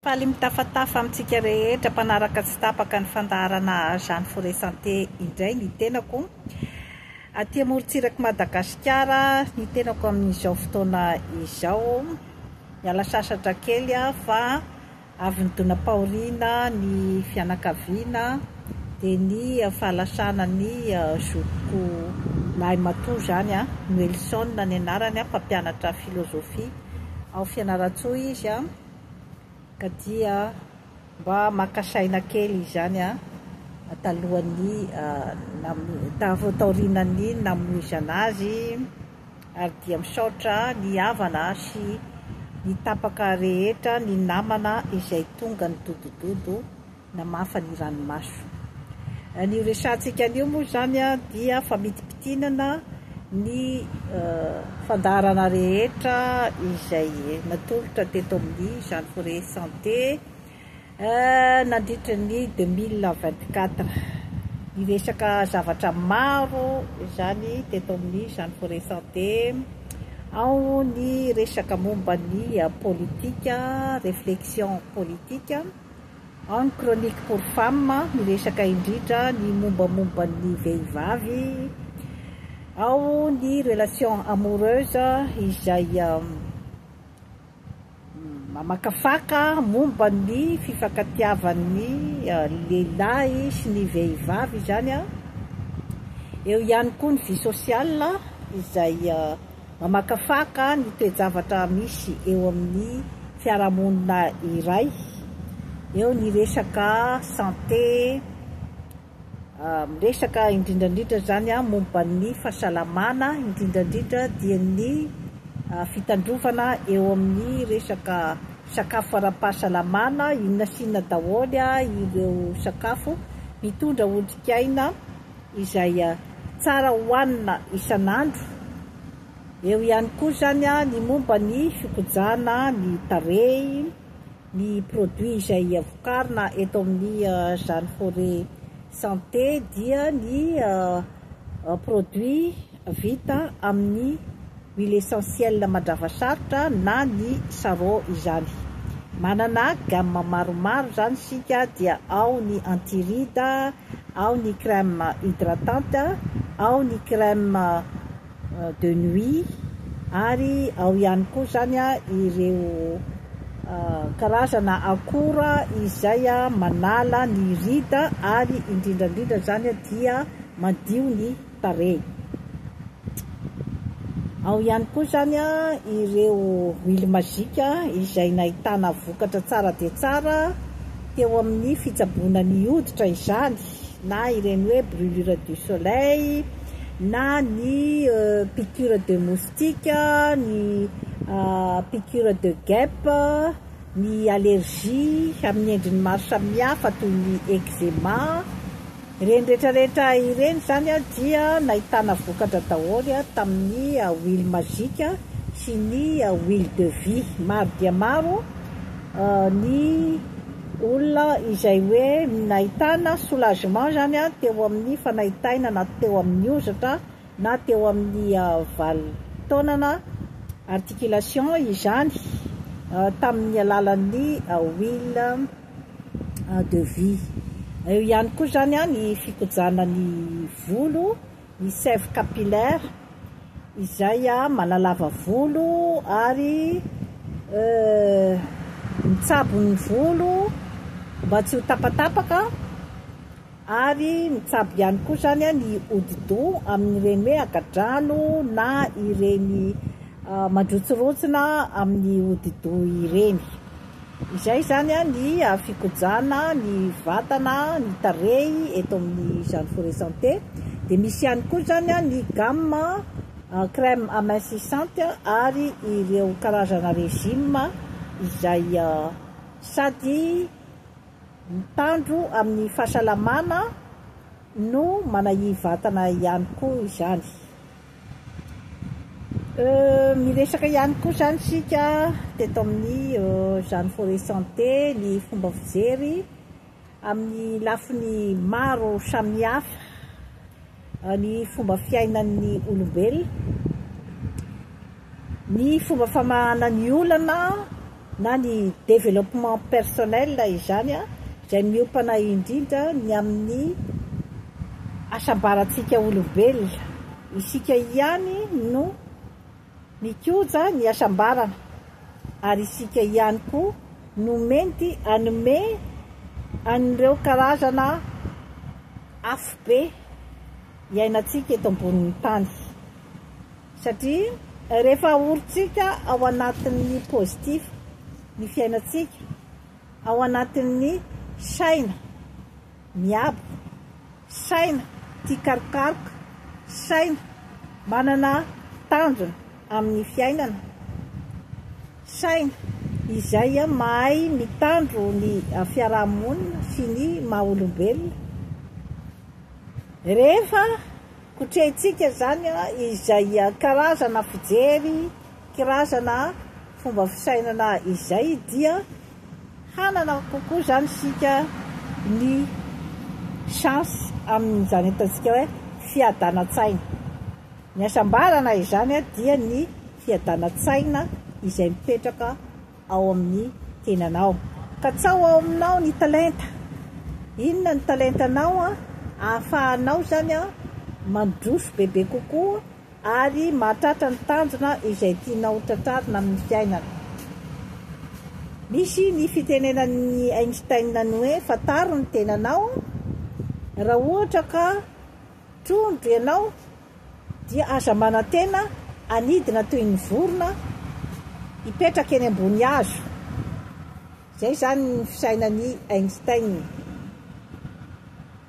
Faly mitafatafa amintsika rehetra mpanaraka tsy tapaka ny fandaharana Jeanne Forêt Santé indray ny tenako aty amorontsiraka Madagasikara ny tenako amin'izao fotoana izao miala sasatra kely fa avy nidona-paoriana ny fianakaviana dia ny fahalasana ny zokiko lahy matoa zany Nelson ny anarany mpampianatra filôzofia ao Fianarantsoa izy ka dia mba makasaina kely zany talohan'ny taorinan'ny namoizana azy ary dia misaotra ny havana sy ny tapaka rehetra ny namana izay tonga ny dodododo na mafa ny ranomaso. Ny resantsika anio moa zany dia famitipitinana ny fandaharana rehetra izay natolotra teto amin'ny Jeanne Forêt Santé nandritra ny 2024 ny resaka zavatra maro zany teto amin'ny Jeanne Forêt Santé ao ny resaka momba ny politika, réflexion politique, ao ny chronique pour femme ny resaka indrindra ny mombamomba ny vehivavy, ao ny relation amoureuse izay makafaka momba ny fifankatiavan'ny lehilahy sy ny vehivavy zany eo ihany koa ny vie sociale izay makafaka ny toe-javatra misy eo amin'ny fiarahamonina iray, eo ny resaka santé resaka indrindrandrindra zany momba ny fahasalamana indrindrandrindra dia ny fitandrovana eo amin'ny resaka sakafo ara-pahasalamana inona sinona daholo ireo sakafo mitondra otrikaina izay tsara hohanina isan'andro, eo ihany koa zany ny momba ny fikojana ny tarehy, ny produit izay vokarina eto amin'ny Jeanne Forêt Santé dia ny produit vita amin'ny huile essentielle mandravasarotra na ny sarô izany. Manana gamme maromaro zany sika dia ao ny antiride, ao ny crème hydratante, ao ny crème de nuit ary ao ihany koa zany ireo karazana akora izay manala ny rida ary indrindrandrindra zany dia madio ny tarehy. Ao ihany koa zany ireo huile magique izay nahitana vokatra tsara dia tsara teo amin'ny fitsaboana ny hoditra izany, na ireny hoe brûlure du soleil, na ny piqûre de moustique, ny piqûre de guêpe, ny allergie amin'ny endriny maro samihafa toy ny eczéma, ireny rehetrarehetra ireny zany dia nahitana vokatra daholo tamin'ny huile magique sy ny huile de vie. Maro dia maro ny olona izay hoe nahitana soulagement zany teo amin'ny fanahitaina na teo amin'ny ozatra na teo amin'ny valitaonana articulation izany tamin'ny alalan'ny huile de vie. Eo ihany koa zany ny fikojana ny volo, ny sève capillaire izay manalava volo ary mitsabo ny volo mba tsy ho tapatapaka ary mitsabo ihany koa zany ny hodi-doha amin'ireny hoe akadrano na ireny mandrotsirotsina amin'ny hodi-doha ireny. Izay zany ny fikojana ny vatana ny tarehy eto amin'ny Jeanne Forêt Santé. Dia misy ihany koa zany ny gamme crème amincissante ary ireo karazana régime izay sady mitandro amin'ny fahasalamana no manahy vatana ihany koa izany. Miresaka ihany koa zany sika teto amin'ny Jeanne Forêt Santé ny fomba fijery amin'ny lafiny maro samihafa ny fomba fiainan'ny olombelona, ny fomba famahana ny olana na ny développement personnel izany a, izay miopana indrindra ny amin'ny asambarantsika olombelona. Isika ihany no mikoja ny asambarana, ary isika ihany koa no mety anome an'ireo karazana afobe iainantsika eto ambonin'ny tany. Satria rehefa ahorintsika ao anatin'ny positif ny fiainantsika, ao anatin'ny saina miabo, saina tia karokaroka, saina manana tanjona amin'ny fiainana, saina izay mahay mitandro ny fiarahamonina sy ny maha-olombelona. Rehefa kotrehintsika zany izay karazana fijery, karazana fomba fisainana izay, dia hanana kokoa zany sika ny chance amin'izany ataontsika hoe fiadanatsaina. Ny asambarana izany dia ny fiadanatsaina izay mipetraka ao amin'ny tenanao. Ka tsao ao aminao ny talenta. Inona ny talentanao ahafahanao zany mandroso bebe kokoa ary mahatratra ny tanjona izay tianao tratrarina amin'ny fiainana. Misy ny fitenenan'ny Einstein ny hoe fataro ny tenanao, raha ohatra ka trondro ianao dia aza manantena anidina toy ny vorona hipetraka eny ambony hazo. Zay zany ny fisainan'ny Einstein.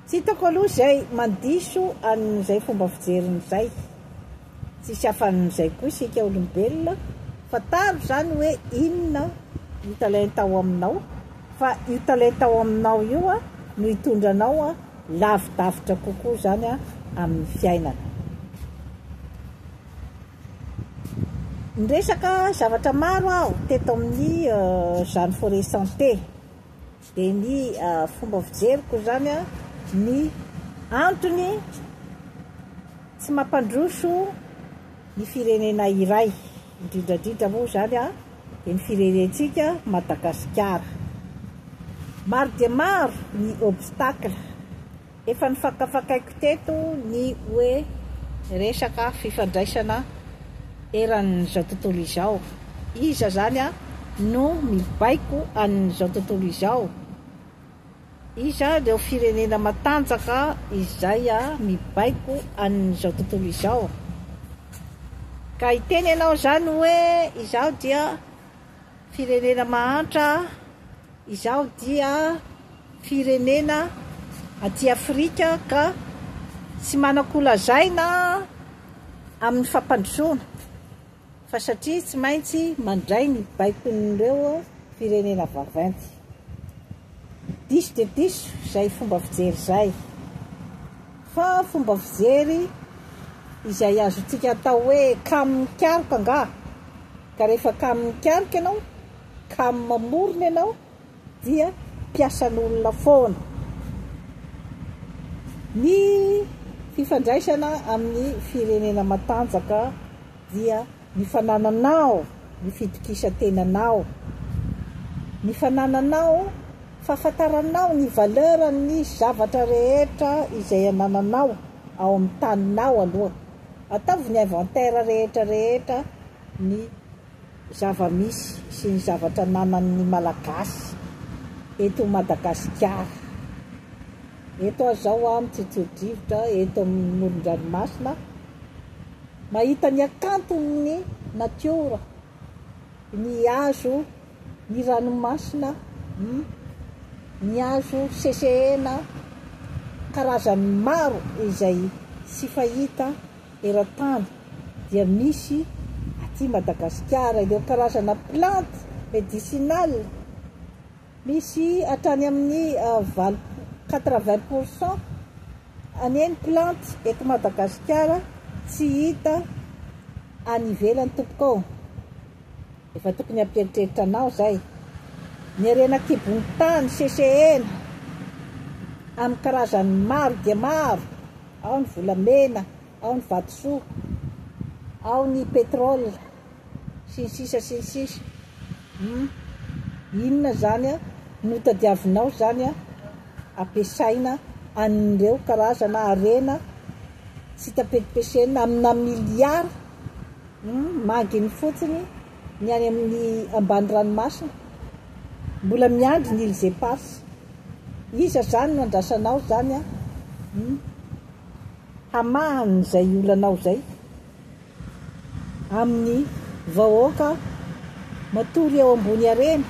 Tsy hitako aloha izay mandiso an'izay fomba fijerin'izay. Tsisy hafan'izay koa isika olombelona. Fataro zany hoe inona ny talenta ao aminao, fa io talenta ao aminao io no hitondranao lavidavitra kokoa zany amin'ny fiainana. Resaka zavatra maro aho teto amin'ny Jeanne Forêt Santé, dia ny fomba fijeriko zany ny antony tsy mampandroso ny firenena iray, indrindrandrindra moa zany dia ny firenentsika Madagasikara. Maro dia maro ny obstacle efa nifakafakaiko teto, ny hoe resaka fifandraisana eran'izao tontolo izao. Iza zany no mibaiko an'izao tontolo izao. Iza ireo firenena matanjaka izay mibaiko an'izao tontolo izao. Ka hiteny ianao zany hoe izao dia firenena mahantra, izao dia firenena aty Afrika ka tsy manan-kolazaina amin'ny fampandrosoana, fa satria tsy maintsy mandray ny baikon'ireo firenena vaventy. Diso dia diso izay fomba fijery izay, fa fomba fijery izay azontsika atao hoe kamo mikaroka nga. Ka rehefa kamo mikaroka ianao, kamo mamorona ianao, dia mpiasan'olona foana. Ny fifandraisana amin'ny firenena matanjaka dia ny fanananao ny fitokisan-tenanao, ny fanananao fahafantaranao ny valeuran'ny zavatra rehetra izay anananao ao amin'ny taninao aloha. Ataovy ny inventaire rehetra ny zava-misy sy ny zavatra nanan'ny malagasy eto Madagasikara. Eto azao Mitsitsidrivotra, eto amin'ny moron-dranomasina, mahita ny akanton'ny natiora, ny hazo, ny ranomasina, ny hazo sesehena, karazany maro izay tsy fahita eran-tany dia misy aty Madagasikara. Ireo karazana plante médicinale misy hatrany amin'ny 80% aneny plante eto Madagasikara tsy hita any ivelany tompoko ao. Efa tokony ampieritreritra anao zay. Ny arena kibony tany sesehena amin'ny karazany maro dia maro, ao ny volamena, ao ny vatosoa, ao ny pétrole, sy ny sisa sy ny sisa. inona zany a no tadiavinao zany a ampiasaina an'ireo karazana arena sy tapetipesena amina miliara manginy fotsiny ny any amin'ny ambany ranomasina mbola miandry ny Îles Éparses. Iza zany no andrasanao zany a hamahany zay olanao zay amin'ny vahoaka matory eo ambony arena,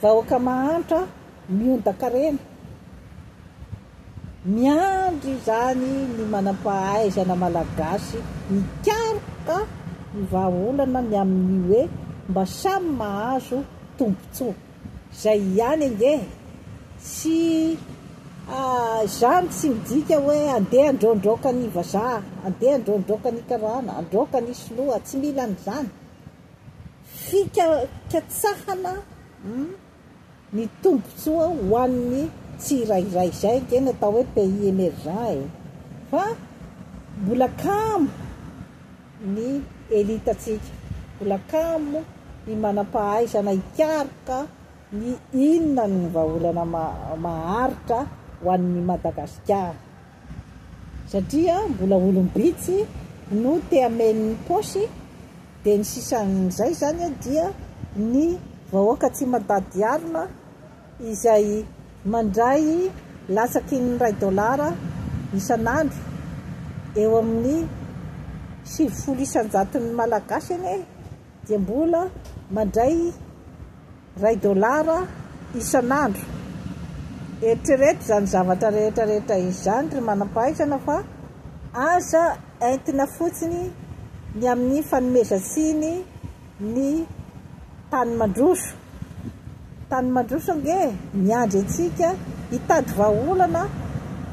vahoaka mahantra miondaka rena, miandry zany ny manam-pahaizana malagasy mikaroka ny vahaolana ny amin'ny hoe mba samy mahazo tombontsoa. Zay ihany ange sy zany tsy midika hoe andeha androndroka ny vazaha, andeha androndroka ny karana, androka ny soloa, tsy mila an'izany. Fikatsahana ny tombontsoa ho an'ny tsirairay zay ke natao hoe pays émergent fa mbola kamo ny elitatsika, mbola kamo ny manam-pahaizana hikaroka ny inona ny vahaolana maharitra ho an'ny Madagasikara satria mbola olombitsy no te amen'ny paosy. Dia ny sisan'izay zany a dia ny vahoaka tsy mandady arina izay mandray latsaky ny $1 isan'andro eo amin'ny 70,000 malagasy ane, dia mbola mandray $1 isan'andro. Eritrereto zany zavatra rehetrarehetra izany ry manam-pahaizana fa aza entina fotsiny ny amin'ny fanomezantsiny ny tany mandroso. Tany mandroso ange miandry antsika hitady vahaolana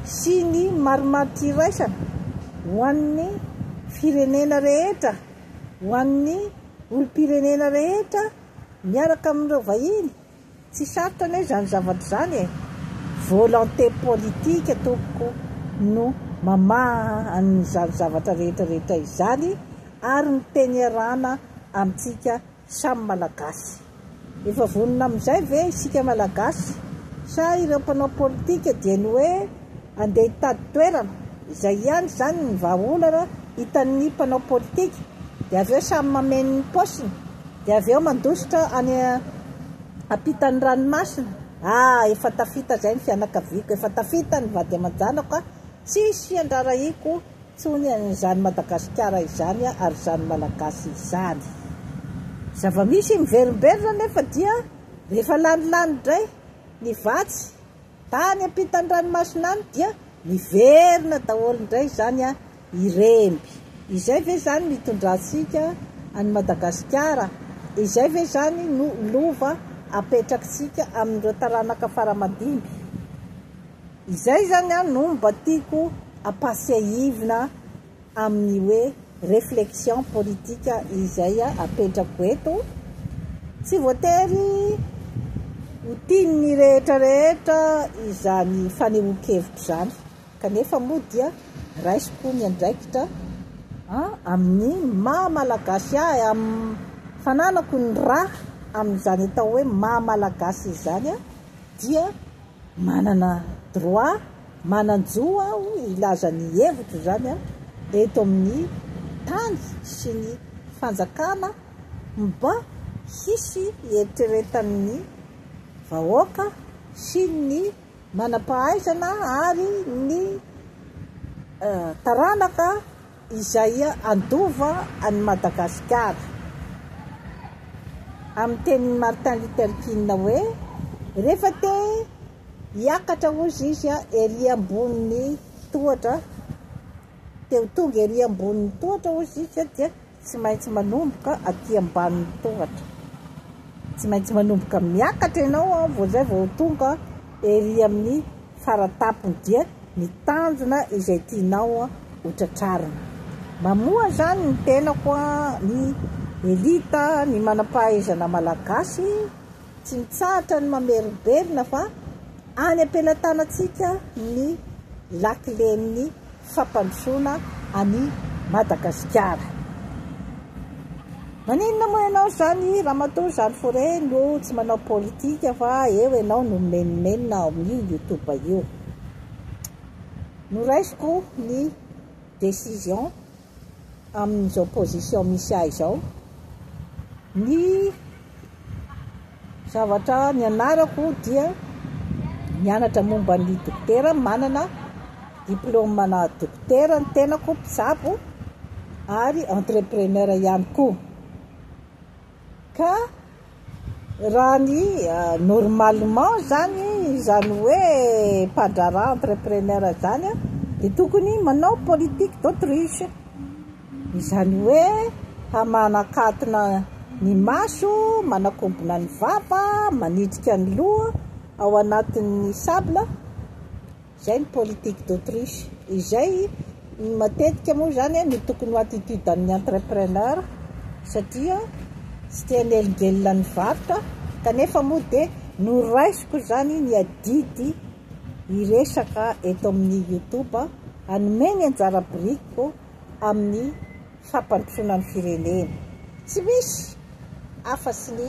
sy ny marimaritra iraisana ho an'ny firenena rehetra, ho an'ny olom-pirenena rehetra miaraka amin'ireo vahiny. Tsy sarotra ane zany zavatra zany volonté politique tompoko no mamaha an'izany zavatra rehetrarehetra izany ary ny teny arana amintsika samy malagasy. Efa vonona amin'izay ve isika malagasy sa ireo mpanao politika dia ny hoe andeha hitady toerana izay ihany zany ny vahaolana hitan'ny mpanao politika, dia avy eo samy mameny ny paosiny, dia avy eo mandositra any ampitan'ny ranomasina. Efa tafita zay ny fianakaviako, efa tafita ny vady aman-janako, tsisy andraraiko tsony an'izany Madagasikara izany ary zany malagasy izany. Zava-misy miverimberina nefa dia rehefa lanilany indray ny vatsy tany ampitan'ny ranomasina any dia miverina daholo indray zany iremby. Izay ve zany mitondratsika any Madagasikara? Izay ve zany no lova apetrakitsika amin'ireo taranaka faramadimby? Izay zany no mba tiako ampasiahivina amin'ny hoe réflexion politique izay apetrako eto. Tsy voatery ho tian'ny rehetrarehetra izany fanehoan-kevitra zany, kanefa moa dia raisiko ny andraikitra amin'ny maha-malagasy amin'ny fananako ny raha amin'izany atao hoe maha-malagasy izany dia manana droit, manan-jo aho ilaza ny hevitra zany eto amin'ny tany sy ny fanjakana mba hisy eritreretan'ny vahoaka sy ny manam-pahaizana ary ny taranaka izay andova any Madagasikara. Amin'ny teny Martin Luther King hoe rehefa te hiakatra ozy izy ery ambony tohatra, te ho tonga ery ambony tohatra ozy izy dia tsy maintsy manomboka aty ambanin'ny tohatra, tsy maintsy manomboka miakatra ianao vao zay vao tonga ery amin'ny faratapony dia ny tanjona izay tianao ho tratrarina. Mamoa zany ny tenako ny elita, ny manam-pahaizana malagasy tsy mitsahatra ny mamerimberina fa any ampelantanantsika ny lakilen'ny ny, 发本书呢，ani Madagascar. maninona moa ianao zany ramatoa zany forêt no tsy manao politika fa eo ianao no menomenona ao amin'io YouTube io. Noraisiko ny décision amin'izao position misy ahy izao. Ny zavatra nianarako dia nianatra momba ny dokotera, manana diplômana dokotera ny tenako mpisabo ary entrepreneur ihany koa. Ka raha ny normalement zany hoe mpandrara entrepreneur zany dia tokony manao politique d'autruche, izany hoe hamanakatona ny maso, manakombona ny vava, manitrika ny loha ao anatin'ny sabla. Izay ny politique d'autruche. Izay matetika moa zany no tokony ho attitude amin'ny entrepreneur, satria tsy tiany elingelina ny varotra. Kanefa moa dia noraisiko zany ny adidy hiresaka eto amin'ny YouTube, hanomeny anjara biriko amin'ny fampandrosoana ny firenena. Tsy misy afa-tsy ny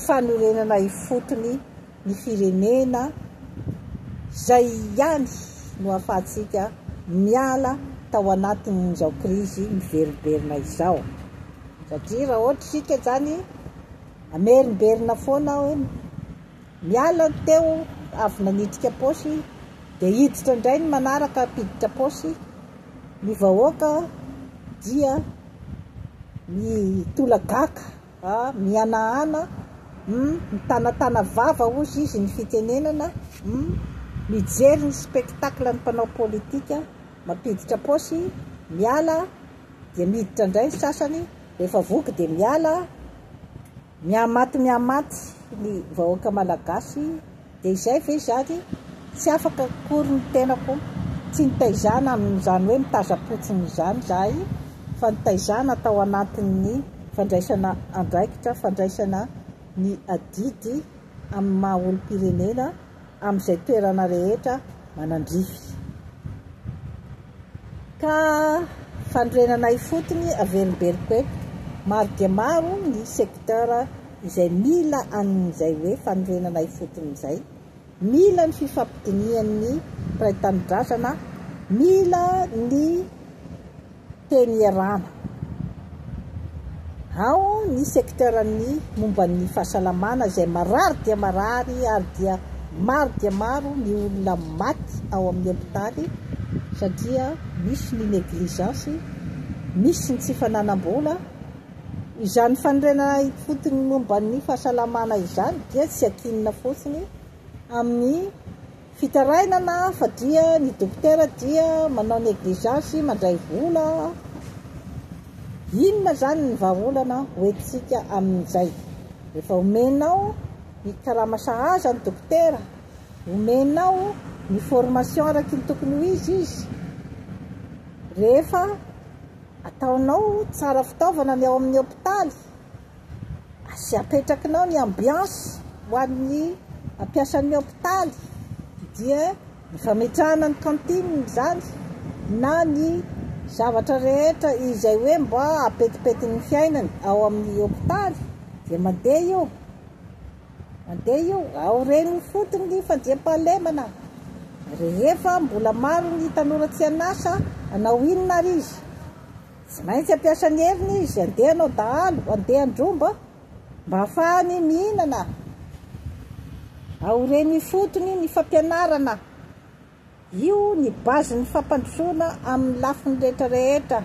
fanorenana ifotony ny firenena, zay ihany no ahafahantsika miala tao anatin'izao krizy miveriberina izao. Satria raha ohatra isika zany amerimberina foana hoe miala teo avy nanitrika paosy, dia hiditra indray ny manaraka mpiditra paosy, ny vahoaka dia mitolagaka, mianahana, mitanatana vava ozy izy ny fitenenana, mijery ny spectacle ny mpanao politika, mampiditra paosy, miala, dia miditra indray ny sasany, rehefa voky dia miala, miamaty ny vahoaka malagasy. Dia izay ve zany tsy afaka akory ny tenako, tsy nitaizana amin'izany hoe mitazapotsiny izany zahay, fa nitaizana tao anatin'ny fandraisana andraikitra, fandraisana ny adidy amin'ny maha olom-pirenena amin'izay toerana rehetra manandrify. Ka fandrenana ifotony averimberiko eto, maro dia maro ny secteur izay mila an'izay hoe fandrenana ifotony izay, mila ny fifampidinian'ny mpiray tanindrazana, mila ny teny iarana. Ao ny secteur ny momba ny fahasalamana izay marary dia marary, ary dia maro ny olona maty ao amin'ny hôpitaly satria misy ny négligence, misy ny tsy fananam-bola. Izany fandrenana ifotony momba ny fahasalamana izany dia tsy akinina fotsiny amin'ny fitarainana fa dia ny dokotera dia manao négligence, mandray vola. Inona zany ny vahaolana hoentintsika amin'izay? Rehefa omenao ny karamasahaza ny dokotera, omenao ny formation araky ny tokony ho izy, rehefa ataonao tsara fitaovana ny ao amin'ny hôpitaly, sy apetrakinao ny ambiance ho an'ny ampiasan'ny hôpitaly, dia ny fametrahana ny kantiny zany na ny zavatra rehetra izay hoe mba apetipetiny fiainany ao amin'ny hôpitaly, dia mandeha io ao reny fotony ny fandriam-pahalemana. Rehefa mbola maro ny tanora tsy anasa, anao inona ary izy? Tsy maintsy ampiasa ny heriny izy, andeha anao dahalo, andeha andromba mba hahafahany mihinana. Ao reny fotony ny fampianarana, io ny base ny fampandrosoana amin'ny lafiny rehetrarehetra.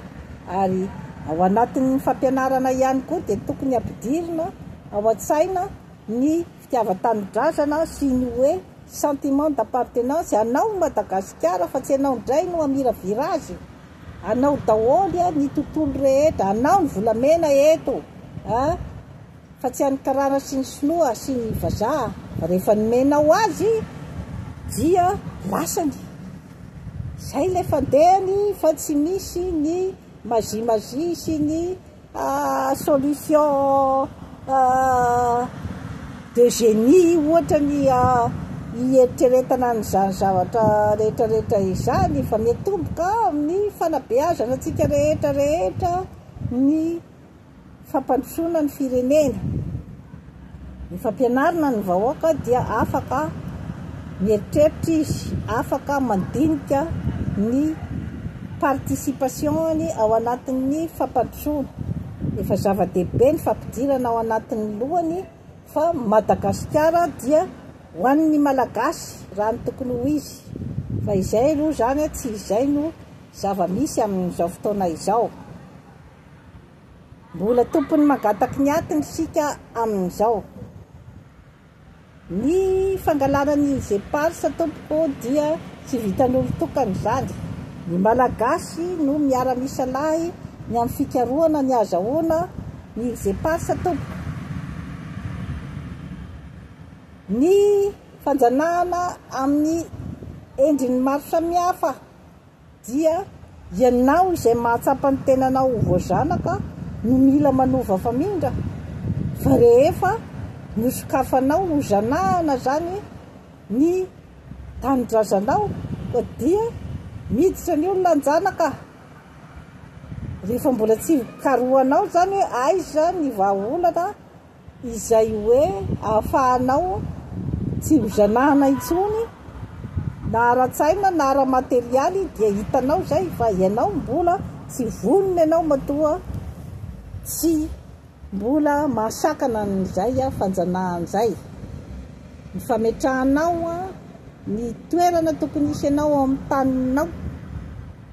Ary ao anatin'ny fampianarana ihany koa dia tokony ampidirina ao an-tsaina ny fitiavan-tanindrazana sy ny hoe sentiment d'appartenance. Anao Madagasikara fa tsy anao indray no amiravira azy, anao daholy ny tontolo rehetra, anao ny volamena eto, fa tsy anikarana sy ny sinoa sy ny vazaha. Rehefa nomenao azy dia lasany, zay le fandehany, fa tsy misy ny mazie sy ny solution de génie ohatra ny ieritreretana n'izany zavatra rehetrarehetra izany, fa miatomboka amin'ny fanabeazana antsika rehetrarehetra, ny fampandrosoana ny firenena, ny fampianarana ny vahoaka dia afaka mieritreritra izy, afaka mandinika ny participationy ao anatin'ny fampandrosoana. Efa zava-dehibe ny fampidirana ao anatin'ny lohany fa Madagasikara dia ho an'ny malagasy raha ny tokony ho izy. Fa izay aloha zany tsy izay no zava-misy amin'izao fotoana izao. Mbola tompony magataky ny atiny sika amin'izao. Ny fangalana ny zeparsa tompoko dia tsy vitan'olo tokany zany. Ny malagasy no miara-misa lahy ny amin'ny fikarohana ny azahoana ny zeparsa tompoko. Ny fanjanahana amin'ny endriny maro samihafa dia ianao izay mahatsapa ny tenanao ho voazanaka no mila manova famindra, fa rehefa nosokafanao ho zanahana zany ny tanindrazanao dia miditra ny olona anjanaka. Rehefa mbola tsy karohanao zany hoe aiza ny vahaolana izay hoe ahafahanao tsy ho zanahana intsony na ara-tsaina na ara-materialy dia hitanao zay, fa ianao mbola tsy vonona ianao matoa tsy mbola mahasakana n'izay fanjanahan'izay. Ny fametrahanao ny toerana tokony isy ianao amin'ny taninao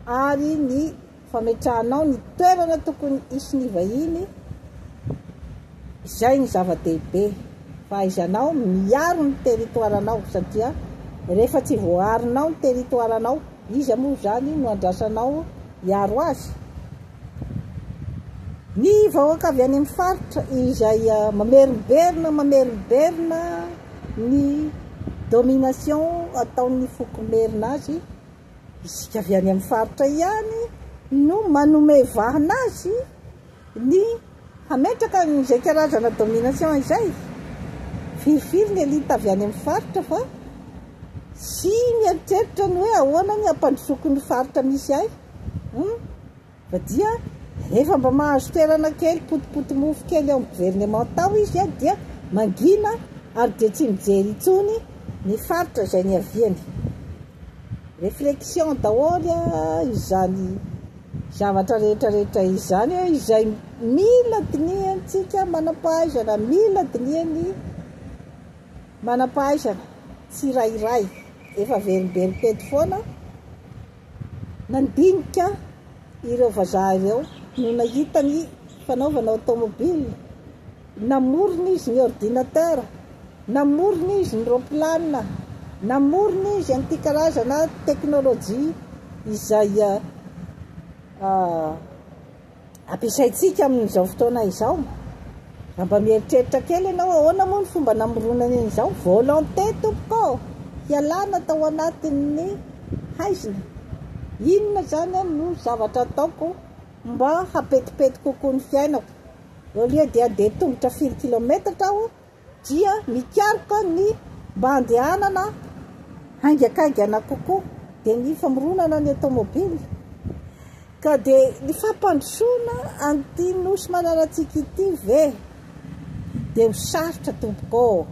ary ny fametrahanao ny toerana tokony isy ny vahiny, izay ny zava-dehibe. Fahaizanao miaro ny teritoaranao satria rehefa tsy voaharinao ny teritoaranao, izy moa zany no andrasanao hiaro azy. Ny vahoaka avy any amin'ny faritra izay mamerimberina ny domination ataon'ny fokomerina azy, isika avy any amin'ny faritra ihany no manome vahina azy ny hametraka n'izay karazana domination izay. Firifiry ny elita avy any amin'ny faritra fa sy mieritreritra ny hoe ahoana ny ampandrosoko ny faritra misy ahy. Fa dia rehefa mba mahazo toerana kely, potipoty mofo kely ao amin'ny gouvernement tao izy dia mangina ary dia tsy mijery intsony ny faritra izay ny aviany. Réflexion daholo izany zavatra rehetrarehetra izany izay mila dinihantsika manam-pahaizana, mila dinihany manam-pahaizana, tsy rairay. Efa veribery teto foana nandinika ireo vazaha ireo no nahita ny fanaovana automobile, namorona izy ny ordinateur, namorona izy ny roplanina, namorona izy an'ity karazana teknôlôjia izay ampiasaitsika amin'izao fotoana izao. Mba mieritreritra kely ianao ahoana moa ny fomba namoronana an'izao? Volonté tompoko, hialana tao anatin'ny haizina. Inona zany no zavatra ataoko mba hapetipety kokoa ny fiainako? Au lieu dia andeha tongotra 4 kilometatra aho, dia mikaroka ny mba andehanana haingakaingana kokoa dia ny famoronana ny automobile. Ka dia ny fampandrosoana an'ity nosy manaratsika ity ve dia ho sarotra tompoko.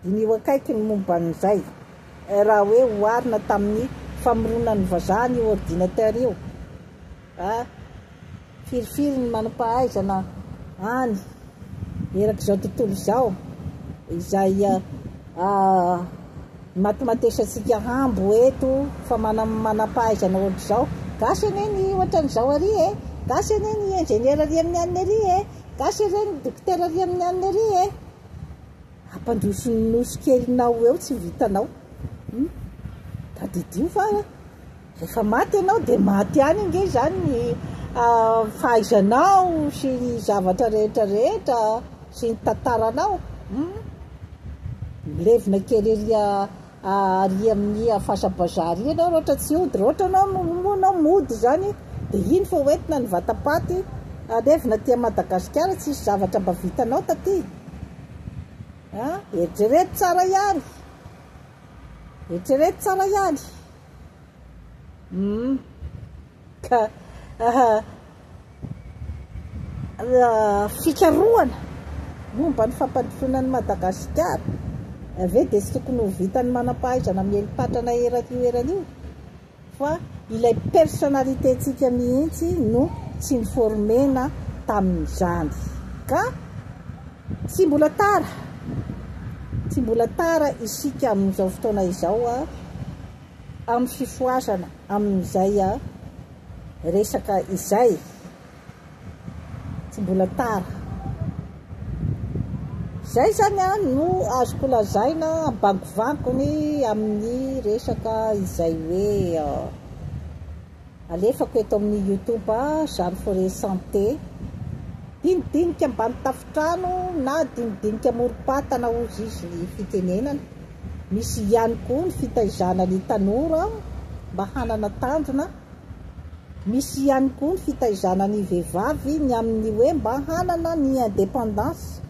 Dinio akaiky ny momba an'izay raha hoe hoarina tamin'ny famoronan'ny vazaha ny ordinateur io. Firifiry ny manam-pahaizana any erak'izao tontolo izao izay matimatesasika hambo eto fa manam-pahaizana ohatr'izao. Gasy ane ny ohatran'izao ary gasy ane ny ingénieur ary amin'ny aniny ary gasy ane ny docteur ary amin'ny aniny ary ampandrosony nosy kelinao eo tsy vitanao. Tadidio fa rehefa maty ianao dia maty any nge zany ny fahaizanao sy ny zavatra rehetrarehetra sy ny tantaranao. Milevina kely ary amin'ny afasabazary ianao rohatra tsy hody, rohatra anao mody zany dia iny fa hoentina ny vatapaty alevina tia Madagasikara, tsy isy zavatra mba vitanao taty. Eritrereto tsara ihany, eritrereto tsara ihany. Ka fikaroana momba ny fampandrosoana ny Madagasikara. Avy eo dia tsy tokony ho vitany manam-pahaizana mielipatrana eran'io fa ilay personnalité-ntsika mihitsy no tsy niformena tamin'izany. Ka tsy mbola tara isika amin'izao fotoana izao amin'ny fifoasana amin'izay resaka izay. Tsy mbola tara. Zay zany no azoko lazaina ambangovangony amin'ny resaka izay hoe alefako eto amin'ny YouTube Jeanne Forêt Santé. Dinidinika ambany tafitrano na dinidinika morom-patana hozy izy ny fitenenana. Misy ihany koa ny fitaizana ny tanora mba hanana tanjona. Misy ihany koa ny fitaizana ny vehivavy ny amin'ny hoe mba hanana ny indépendance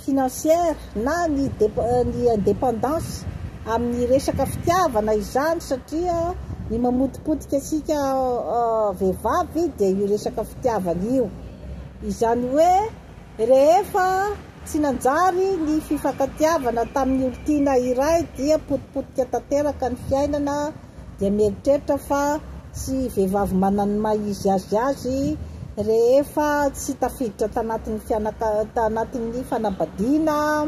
financière na ny indépendance amin'ny resaka fitiavana izany, satria ny mamotipotika asika vehivavy dia io resaka fitiavana io. Izany hoe rehefa tsy nanjary ny fifankatiavana tamin'ny olontiana iray dia potipotika tanteraka ny fiainana, dia mieritreritra fa tsy vehivavy manana maha-izy azy rehefa tsy tafiditra tanatin'ny fanambadiana.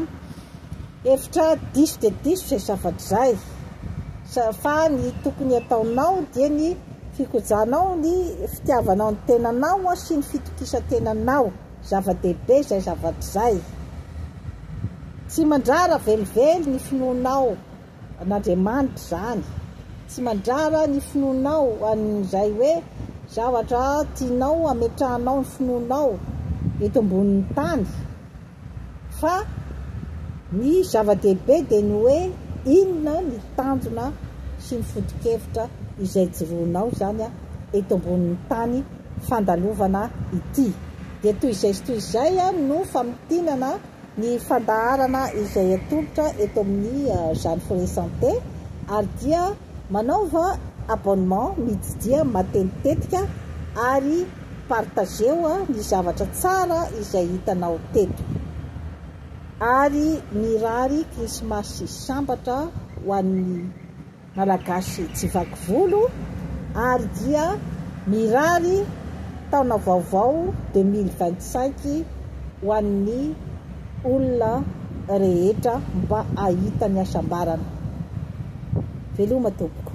Efitra diso dia diso izay zavatra izay, fa ny tokony ataonao dia ny fikojanao ny fitiavanao ny tenanao sy ny fitokisan-tenanao. Zava-dehibe izay zavatra izay. Tsy mandrara velively ny finoanao an'Andriamanitra zany. Tsy mandrara ny finoanao an'izay hoe zavatra tianao ametrahanao ny finoanao eto ambonin'ny tany. Fa ny zava-dehibe dia ny hoe inona ny tanjona sy ny foto-kevitra izay joroanao zany eto ambonin'ny tany fandalovana ity. Dia toy izay sy toy izay no famitinana ny fandaharana izay atolotra eto amin'ny Jeanne Forêt Santé, ary dia manaova abonnement mididia matetitetika ary partageo ny zavatra tsara izay hitanao teto, ary mirary krismasy sambatra ho an'ny malagasy tsy vaky volo, ary dia mirary taona vaovao 2025 ho an'ny olona rehetra mba ahita ny asambarana. Veloma tompoko.